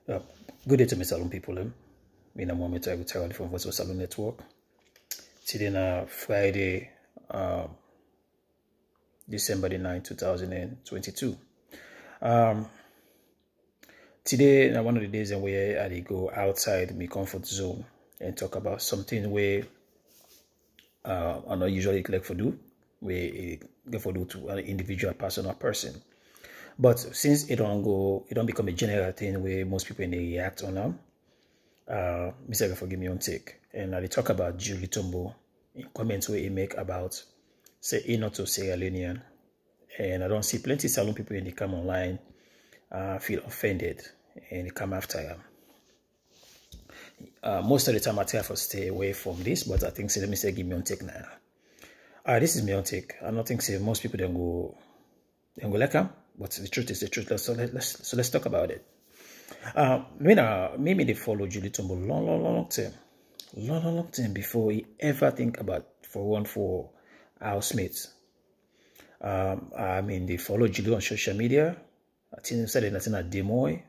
Uh, Good day to my salon people. In a moment, I will tell you from Voice of Salon Network. Today, na Friday, December the 9th, 2022. Today, na one of the days where I go outside my comfort zone and talk about something where I not usually like for do, where it go for do to an individual person or person. But since it don't become a general thing where most people they react on them, Mr. forgive me on take. And I talk about Judy Tombo in comments where he make about say he not to Sierra Leonean. And I don't see plenty of salon people when they come online feel offended and they come after him. Most of the time I try to stay away from this, but I think say let me say give me on take now. This is me on take. I don't think say most people don't go like him. But the truth is the truth. Let's talk about it. Maybe they follow Judy Tombo long time before he ever think about for housemates. They follow Judy on social media. I think said nothing at Demoy,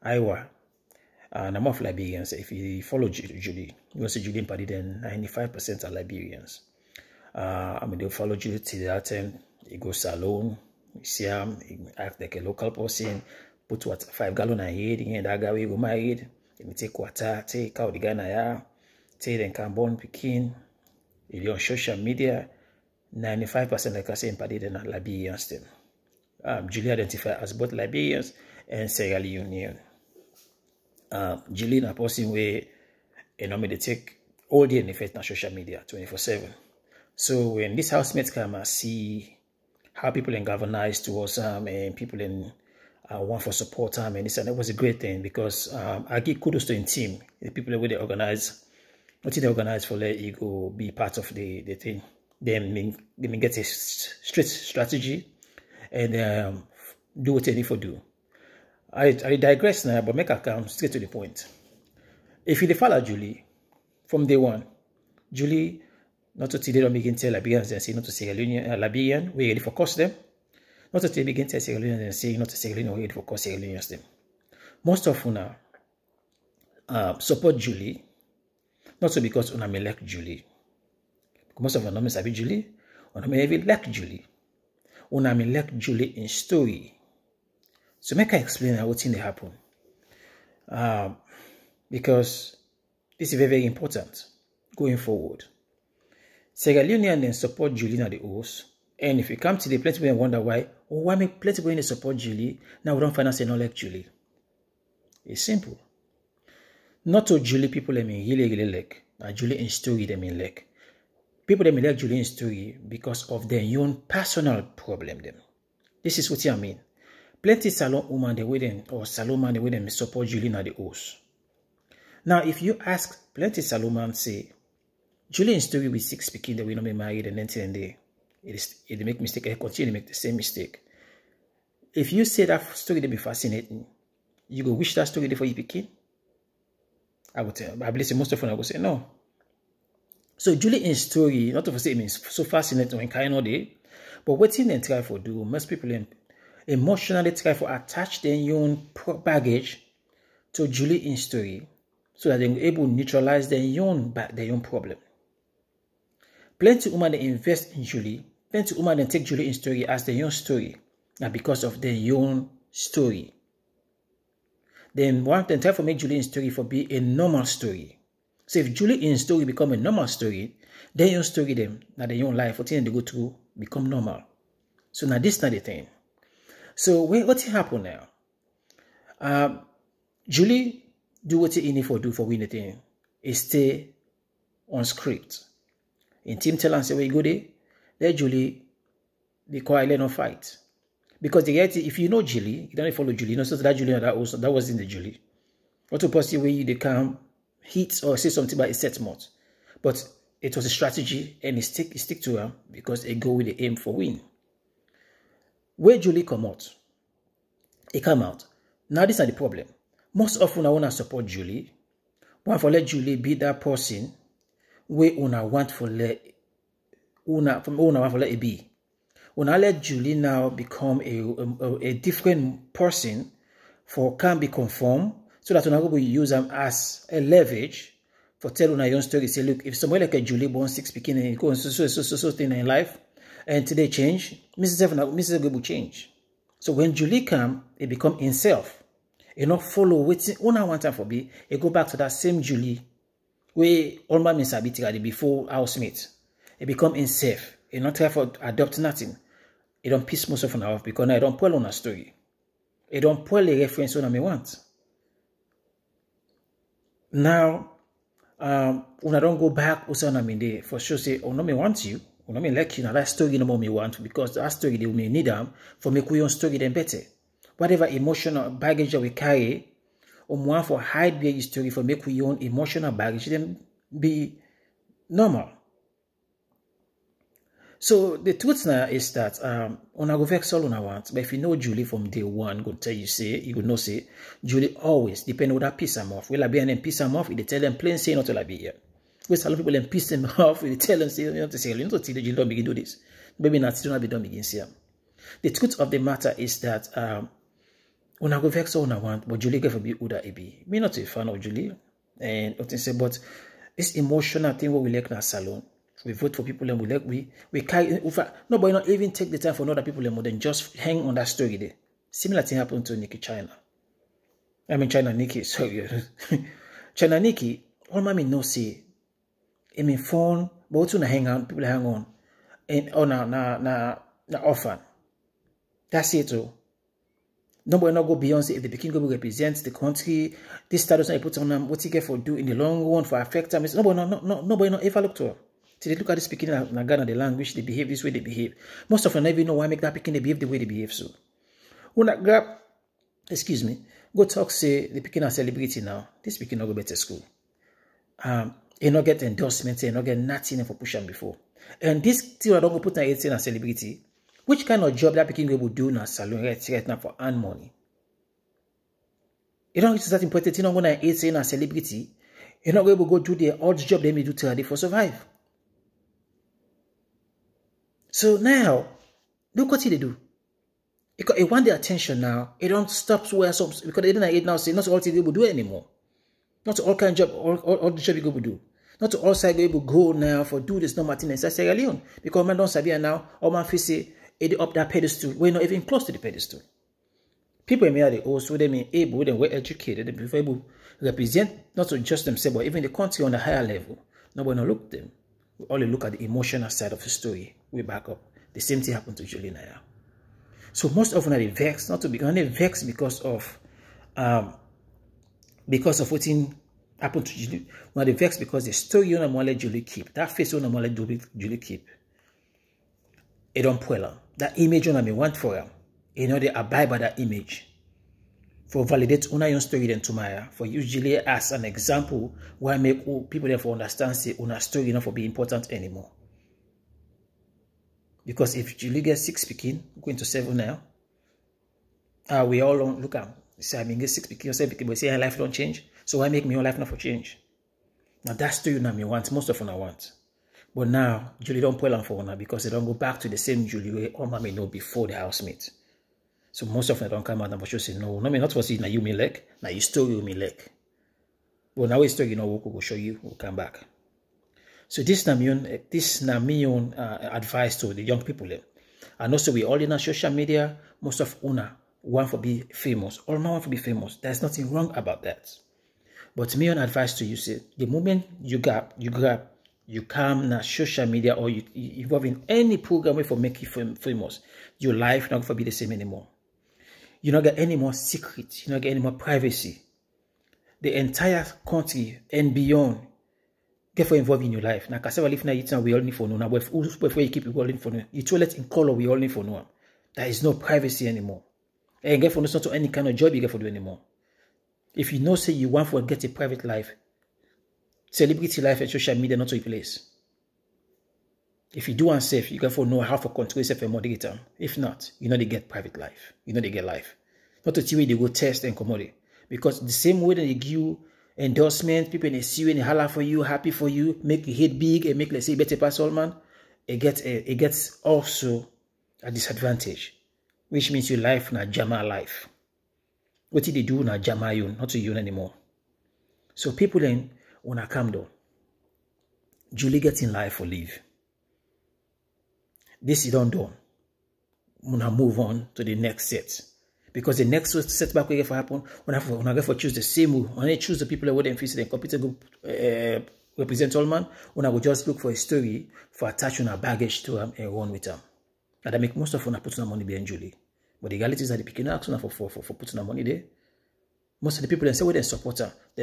Iowa. And I'm of Liberians. If you follow Judy, you will see Judy in party then 95% are Liberians. They follow Judy till that time. He go salon. You see him, he act like a local person, put what 5 gallon a head, and that guy will go married. He take water, take out the guy na ya, take then can born Pekin. If on social media, 95% like I say in party then are Liberians then. Julie identify as both Liberians and Sierra Leonean. Julie na person where they take all day in effect on social media 24/7. So when this housemates come and see how people in galvanize towards and people in want for support and this, and that was a great thing because I give kudos to the team, the people where they organize, what they organize for let you go be part of the thing. They may get a straight strategy and do what they need for do. I digress now, but make a come straight to the point. If you follow Julie from day one, Julie. Not to today, don't begin to tell Liberians and say not to Sierra Leonean, Liberian, we ready for cost them. Not to begin to tell Sierra Leoneans and say not to Sierra Leonean, we ready for cost Sierra Leoneans them. Most of una support Julie, not so because una may like Julie. Most of una may sabi Julie, una may even like Julie. Una may like Julie in story. So make I explain what's in the happen. Because this is very, very important going forward. Sierra Leonean then support Julie na the host. And if you come to the plenty people and wonder why make plenty people support Julie, now we don't find us not like Julie. It's simple. Not to Julie people that me really like. Julie in story they mean like. People that me like Julie in story because of their own personal problem them. This is what I mean. Plenty salon woman they wouldn't or salon man they wouldn't support Julie na the host. Now if you ask plenty salon man say Julie in story with 6 speaking that we not be married and then it make mistake, I continue to make the same mistake. If you say that story they be fascinating, you go wish that story for you picking? I would tell. I believe most of them I would say no. So Julie in story, not to say it means so fascinating and kind of day, but what they try for do, most people emotionally try for attach their own baggage to Julie in story so that they're able to neutralize their own problem. Plenty of women they invest in Julie. Plenty of women they take Julie in story as their own story. And because of their own story. Then one can try to make Julie in story for be a normal story. So if Julie in story become a normal story, their own story them, now their own life, what they go through become normal. So now this is not the thing. So what happen now? Julie do what he need for do for win the thing. Is stay on script. In team tell and say where you go there Julie, they quietly no fight. Because the reality, if you know Julie, you don't follow Julie, you know, so that Julie that was in the Julie. What to possibly where you they can hit or say something about a set mode. But it was a strategy and it stick to her because it go with the aim for win. Where Julie come out, it come out. Now this is the problem. Most often I wanna support Julie. Want for let Julie be that person where una want for let una want for let it be. Una let Julie now become a different person for can be conformed, so that una go use them as a leverage for tell una your story. Say, look, if somebody like a Julie born 6 picking and go on so thing in life, and today change, Mrs. Go change. So when Julie come, it become himself. It not follow waiting una one time for be. It go back to that same Julie where all my means before housemate. It become himself. It not try for adopt nothing. It don't piss most of an off because I don't pull on a story. It don't pull a reference on me want. Now, when I don't go back, also I mean they for sure say, oh no me want you, oh no me like you, now that story no more me want because that story they may need them for make we own story then better. Whatever emotional baggage that we carry, or more for hide their story for make we own emotional baggage then be normal. So the truth now is that on a go vex all on I want, but if you know Julie from day one, go tell you say, you would know say, Julie always depend on that piss them off. Will I be and piss them off? If they tell them plain say not to be here. With a lot of people and piss them off, if they tell them say, you know to say, you know to tell Julie don't begin do this. Maybe not still not be done begin see them. The truth of the matter is that when I go vex all I want, but Julie get for be Uda be. Me not a fan of Julie. And what say, but it's emotional thing what we like in our salon. We vote for people and we carry nobody not even take the time for other people and more than just hang on that story there. Similar thing happened to Nikki China. I mean China Nikki, sorry. China Nikki, all mommy no say. I mean phone, but to hang on, people hang on. And na orphan. That's it too. Nobody not go beyond if the Peking go represents the country, this status I put on them, what he get for do in the long run for affect them. Nobody not ever look to her. So they look at this speaking in Ghana, the language, they behave this way they behave. Most of them never even know why make that Peking they behave the way they behave. So when I grab, excuse me, go talk say the Peking are celebrity now. This Peking not go better school. He not get endorsements, he not get nothing for push them before. And this thing I don't go put on 18 as celebrity. Which kind of job that Peking will do now salon right now for earn money? You don't get to that important thing on when I 18 as celebrity. You're not able to go do the odd job they may do till they for survive. So now, look what they do. Because it want their attention now. It don't stop where some because they didn't now say not all they will do anymore. Not all kind of job, all the job you go to do. Not all side able go now for do this no matter in Sierra Leone. Because man don't sabia now, or man feel say it up that pedestal. We're not even close to the pedestal. People may are also they may able, they were educated, they be able to represent not just themselves, but even the country on a higher level. Nobody look at them. We only look at the emotional side of the story. We back up. The same thing happened to Julie Naya. So most often they vex, not to be only vex because of what happened to Julie. When they vex because the story you know Julie keep, that face you know Julie keep. It don't pull that image on me want for them. You know they abide by that image. For validate una your story then tomorrow. For usually as an example why make people therefore understand say una story not for be important anymore. Because if Julie gets 6 picking, going to 7 now, we all don't look at say I mean get 6 picking or 7 picking, but say life don't change. So why make me your life not for change? Now that's story now me want, most of them I want. But now Julie don't pull on for now because they don't go back to the same Julie way all mommy know before the housemate. So most of them don't come out and for sure say no, me not for see now you me like, now you story you me like. But now we story you know we will show you, we'll come back. So this na me own advice to the young people. And also we all in our social media, most of una want to be famous. All want to be famous. There's nothing wrong about that. But me own advice to you say the moment you come na social media or you involve in any program for make you famous, your life not going to be the same anymore. You not get any more secret, you not get any more privacy. The entire country and beyond get for involved in your life. Now, cassava leaf now eating we all need for no. Now, before you keep it all need for no. You toilet in color we all need for no. There is no privacy anymore. And get for no, not to any kind of job you get for do anymore. If you know say you want to get a private life, celebrity life and social media not to a place. If you do unsafe, you get for know how to control yourself and moderate them. If not, you know they get private life. You know they get life. Not to tell you they go test and commodity. Because the same way that they give you endorsement, people they see you and they holler for you, happy for you, make you hit big and make let's say better pass all man, it gets also a disadvantage, which means your life na jama life. What did they do na Jamayun, not to you anymore. So people then wanna come down. Julie getting life for leave. This is done. Wanna move on to the next set. Because the next setback will happen when I get for choose the same way. When I choose the people that would then face the computer group represent all man, when I will just look for a story for attaching a baggage to them and run with them. And I make most of when I put on money behind Julie. But the reality is that the picking ask for putting money there. Most of the people then say, well, they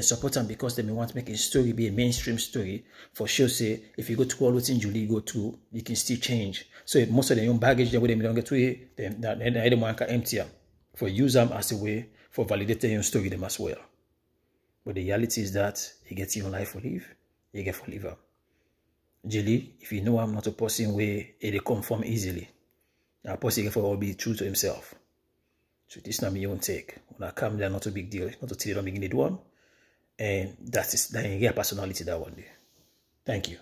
support them because they may want to make a story be a mainstream story. For sure, say, if you go to all what's in Julie go to, you can still change. So if most of their own baggage, they don't get to it, then they want to empty them. For use them as a way for validating your story them as well. But the reality is that you get your life for live, you get for live. Julie, if you know I'm not a person where it conform easily, a person get for all be true to himself. So this is not my own take. When I come there, not a big deal. Not to tell you I'm beginning one. And that is that you get personality that one day. Thank you.